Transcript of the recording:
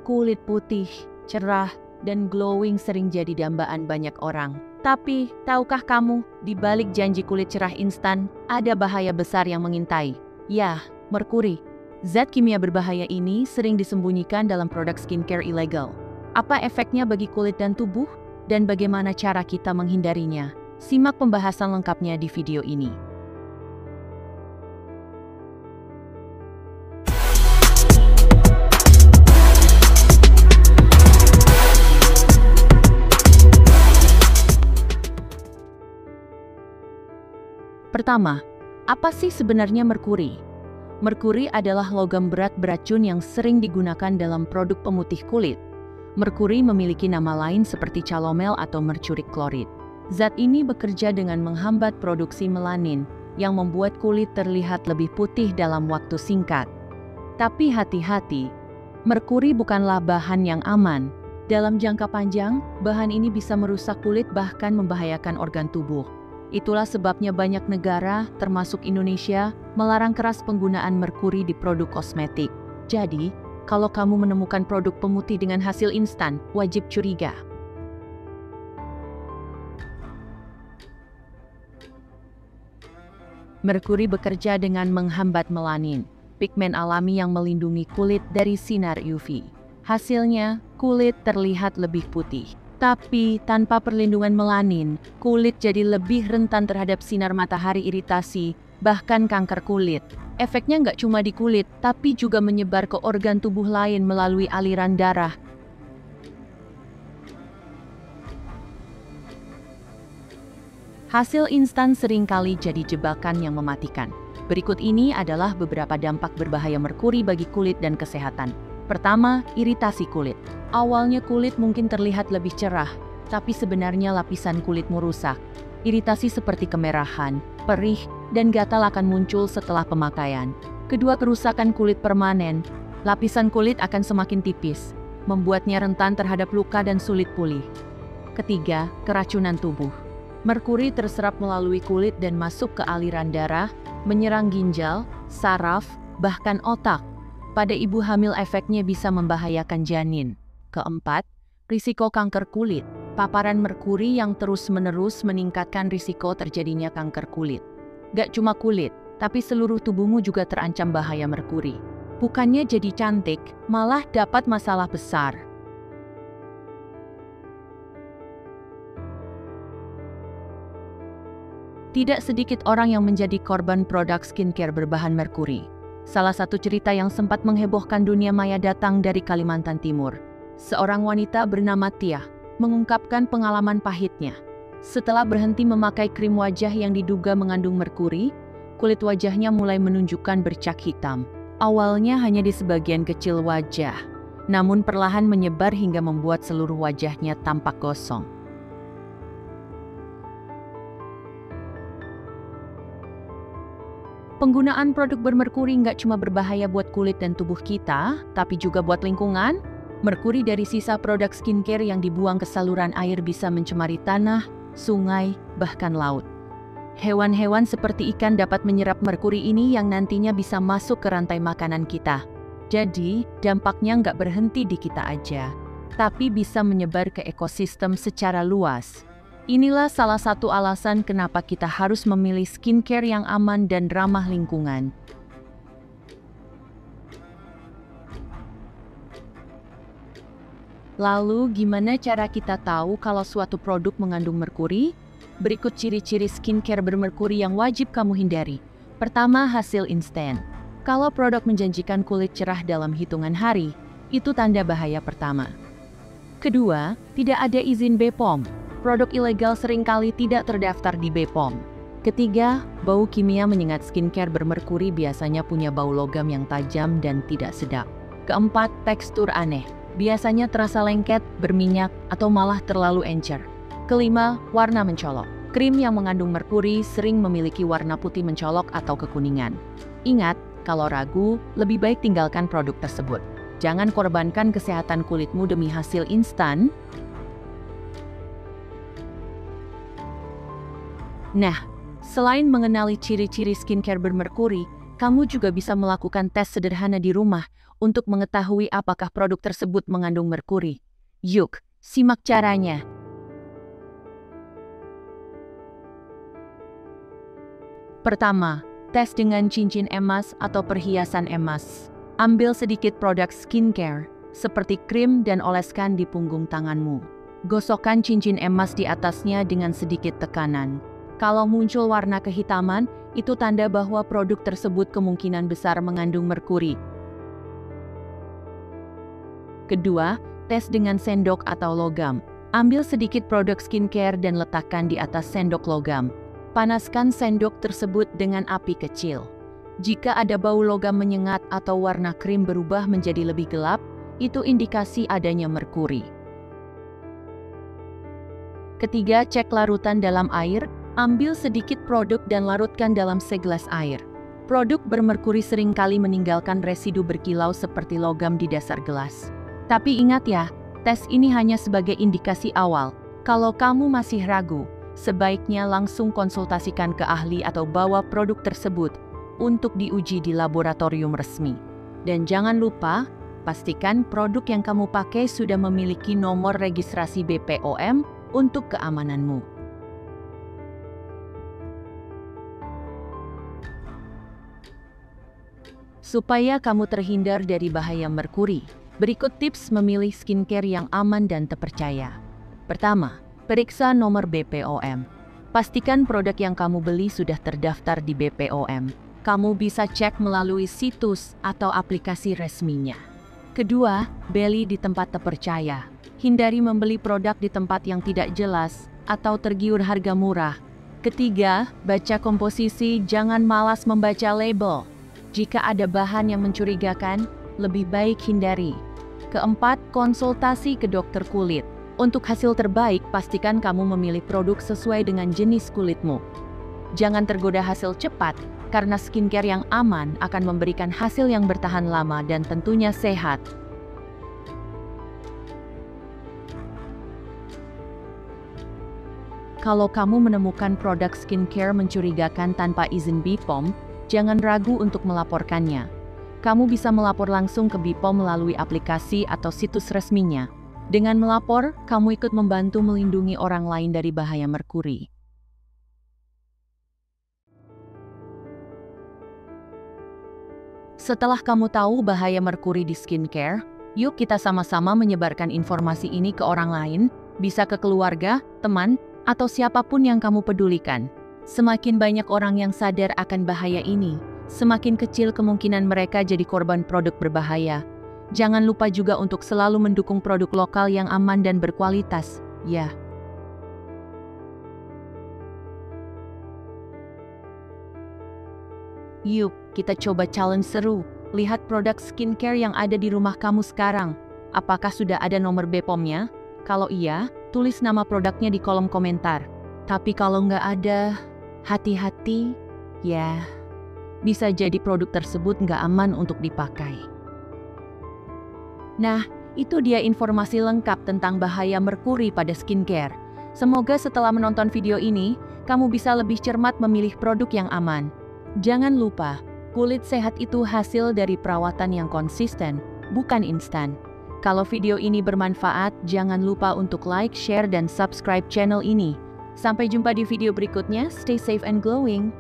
Kulit putih, cerah, dan glowing sering jadi dambaan banyak orang. Tapi, tahukah kamu, di balik janji kulit cerah instan, ada bahaya besar yang mengintai. Ya, merkuri. Zat kimia berbahaya ini sering disembunyikan dalam produk skincare ilegal. Apa efeknya bagi kulit dan tubuh? Dan bagaimana cara kita menghindarinya? Simak pembahasan lengkapnya di video ini. Pertama, apa sih sebenarnya merkuri? Merkuri adalah logam berat beracun yang sering digunakan dalam produk pemutih kulit. Merkuri memiliki nama lain seperti calomel atau mercurik klorid. Zat ini bekerja dengan menghambat produksi melanin, yang membuat kulit terlihat lebih putih dalam waktu singkat. Tapi hati-hati, merkuri bukanlah bahan yang aman. Dalam jangka panjang, bahan ini bisa merusak kulit bahkan membahayakan organ tubuh. Itulah sebabnya banyak negara, termasuk Indonesia, melarang keras penggunaan merkuri di produk kosmetik. Jadi, kalau kamu menemukan produk pemutih dengan hasil instan, wajib curiga. Merkuri bekerja dengan menghambat melanin, pigmen alami yang melindungi kulit dari sinar UV. Hasilnya, kulit terlihat lebih putih. Tapi, tanpa perlindungan melanin, kulit jadi lebih rentan terhadap sinar matahari iritasi, bahkan kanker kulit. Efeknya nggak cuma di kulit, tapi juga menyebar ke organ tubuh lain melalui aliran darah. Hasil instan seringkali jadi jebakan yang mematikan. Berikut ini adalah beberapa dampak berbahaya merkuri bagi kulit dan kesehatan. Pertama, iritasi kulit. Awalnya kulit mungkin terlihat lebih cerah, tapi sebenarnya lapisan kulitmu rusak. Iritasi seperti kemerahan, perih, dan gatal akan muncul setelah pemakaian. Kedua, kerusakan kulit permanen. Lapisan kulit akan semakin tipis, membuatnya rentan terhadap luka dan sulit pulih. Ketiga, keracunan tubuh. Merkuri terserap melalui kulit dan masuk ke aliran darah, menyerang ginjal, saraf, bahkan otak. Pada ibu hamil efeknya bisa membahayakan janin. Keempat, risiko kanker kulit. Paparan merkuri yang terus-menerus meningkatkan risiko terjadinya kanker kulit. Gak cuma kulit, tapi seluruh tubuhmu juga terancam bahaya merkuri. Bukannya jadi cantik, malah dapat masalah besar. Tidak sedikit orang yang menjadi korban produk skincare berbahan merkuri. Salah satu cerita yang sempat menghebohkan dunia maya datang dari Kalimantan Timur. Seorang wanita bernama Tia mengungkapkan pengalaman pahitnya. Setelah berhenti memakai krim wajah yang diduga mengandung merkuri, kulit wajahnya mulai menunjukkan bercak hitam. Awalnya hanya di sebagian kecil wajah, namun perlahan menyebar hingga membuat seluruh wajahnya tampak gosong. Penggunaan produk bermerkuri nggak cuma berbahaya buat kulit dan tubuh kita, tapi juga buat lingkungan. Merkuri dari sisa produk skincare yang dibuang ke saluran air bisa mencemari tanah, sungai, bahkan laut. Hewan-hewan seperti ikan dapat menyerap merkuri ini yang nantinya bisa masuk ke rantai makanan kita. Jadi, dampaknya nggak berhenti di kita aja, tapi bisa menyebar ke ekosistem secara luas. Inilah salah satu alasan kenapa kita harus memilih skincare yang aman dan ramah lingkungan. Lalu, gimana cara kita tahu kalau suatu produk mengandung merkuri? Berikut ciri-ciri skincare bermerkuri yang wajib kamu hindari. Pertama, hasil instan. Kalau produk menjanjikan kulit cerah dalam hitungan hari, itu tanda bahaya pertama. Kedua, tidak ada izin BPOM. Produk ilegal seringkali tidak terdaftar di BPOM. Ketiga, bau kimia menyengat skincare bermerkuri biasanya punya bau logam yang tajam dan tidak sedap. Keempat, tekstur aneh. Biasanya terasa lengket, berminyak, atau malah terlalu encer. Kelima, warna mencolok. Krim yang mengandung merkuri sering memiliki warna putih mencolok atau kekuningan. Ingat, kalau ragu, lebih baik tinggalkan produk tersebut. Jangan korbankan kesehatan kulitmu demi hasil instan. Nah, selain mengenali ciri-ciri skincare bermerkuri, Kamu juga bisa melakukan tes sederhana di rumah untuk mengetahui apakah produk tersebut mengandung merkuri. Yuk, simak caranya. Pertama, tes dengan cincin emas atau perhiasan emas. Ambil sedikit produk skincare, seperti krim dan oleskan di punggung tanganmu. Gosokkan cincin emas di atasnya dengan sedikit tekanan. Kalau muncul warna kehitaman, itu tanda bahwa produk tersebut kemungkinan besar mengandung merkuri. Kedua, tes dengan sendok atau logam. Ambil sedikit produk skincare dan letakkan di atas sendok logam. Panaskan sendok tersebut dengan api kecil. Jika ada bau logam menyengat atau warna krim berubah menjadi lebih gelap, itu indikasi adanya merkuri. Ketiga, cek larutan dalam air. Ambil sedikit produk dan larutkan dalam segelas air. Produk bermerkuri seringkali meninggalkan residu berkilau seperti logam di dasar gelas. Tapi ingat ya, tes ini hanya sebagai indikasi awal. Kalau kamu masih ragu, sebaiknya langsung konsultasikan ke ahli atau bawa produk tersebut untuk diuji di laboratorium resmi. Dan jangan lupa, pastikan produk yang kamu pakai sudah memiliki nomor registrasi BPOM untuk keamananmu. Supaya kamu terhindar dari bahaya merkuri, berikut tips memilih skincare yang aman dan terpercaya. Pertama, periksa nomor BPOM. Pastikan produk yang kamu beli sudah terdaftar di BPOM. Kamu bisa cek melalui situs atau aplikasi resminya. Kedua, beli di tempat terpercaya. Hindari membeli produk di tempat yang tidak jelas atau tergiur harga murah. Ketiga, baca komposisi, jangan malas membaca label. Jika ada bahan yang mencurigakan, lebih baik hindari. Keempat, konsultasi ke dokter kulit. Untuk hasil terbaik, pastikan kamu memilih produk sesuai dengan jenis kulitmu. Jangan tergoda hasil cepat, karena skincare yang aman akan memberikan hasil yang bertahan lama dan tentunya sehat. Kalau kamu menemukan produk skincare mencurigakan tanpa izin BPOM, jangan ragu untuk melaporkannya. Kamu bisa melapor langsung ke BPOM melalui aplikasi atau situs resminya. Dengan melapor, kamu ikut membantu melindungi orang lain dari bahaya merkuri. Setelah kamu tahu bahaya merkuri di skincare, yuk kita sama-sama menyebarkan informasi ini ke orang lain, bisa ke keluarga, teman, atau siapapun yang kamu pedulikan. Semakin banyak orang yang sadar akan bahaya ini, semakin kecil kemungkinan mereka jadi korban produk berbahaya. Jangan lupa juga untuk selalu mendukung produk lokal yang aman dan berkualitas, ya. Yuk, kita coba challenge seru. Lihat produk skincare yang ada di rumah kamu sekarang. Apakah sudah ada nomor BPOM-nya? Kalau iya, tulis nama produknya di kolom komentar. Tapi kalau nggak ada, hati-hati, ya. Bisa jadi produk tersebut nggak aman untuk dipakai. Nah, itu dia informasi lengkap tentang bahaya merkuri pada skincare. Semoga setelah menonton video ini, kamu bisa lebih cermat memilih produk yang aman. Jangan lupa, kulit sehat itu hasil dari perawatan yang konsisten, bukan instan. Kalau video ini bermanfaat, jangan lupa untuk like, share, dan subscribe channel ini. Sampai jumpa di video berikutnya, stay safe and glowing.